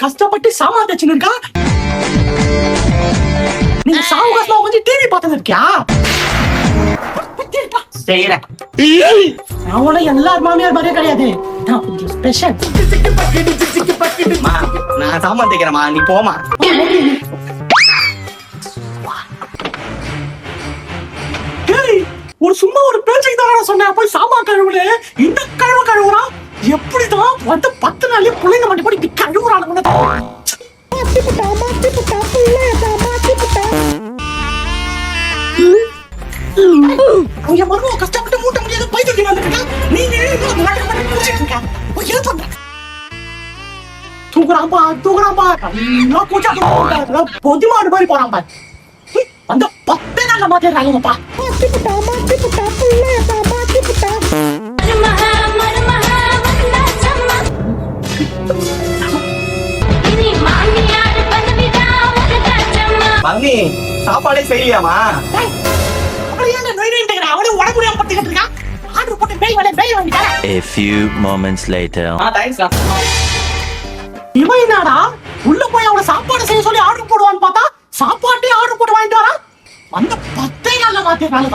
கஷ்டப்பட்டு சாமான் தச்சுன்னு இருக்கா. நீ சாவுகாசமா கொஞ்சம் டிவி பார்த்து இருக்கியா? செய்யறேன். அவள எல்லார் மாமியார் மாதிரியே கிடையாது. நான் கொஞ்சம் ஸ்பெஷல். நான் சாமான் தைக்கிறேமா, நீ போமா. ஒரு சும்மா ஒரு பேச்சுக்கு தான் சொன்னேன், போய் சாமான் கழுவுல இந்த கழுவுறான். எப்படிதான் வந்து 10 நாள்லயே பிள்ளைங்க மட்டும் போய் கழுவுறானுங்க. அவங்க மருமக கஷ்டப்பட்டு மூட்ட முடியாத பைத்தியம் வந்துட்டா நீங்க தூக்குறாம்பா பொதிமாடு மாதிரி போறாம்பா. அந்த 10 நாள்ல மாத்திடுறாங்கப்பா. மம்மி சாப்பாடே செய்யலையாமா? A few moments later. இவன் என்னடா உள்ள போய் அவளை சாப்பாடு செய்ய சொல்லி ஆர்டர் போடுவான்னு பார்த்தா சாப்பாட்டே ஆர்டர் போட்டு வாங்கிட்டு வரா. அந்த 10 நாள்ல மாத்திடுறாங்க.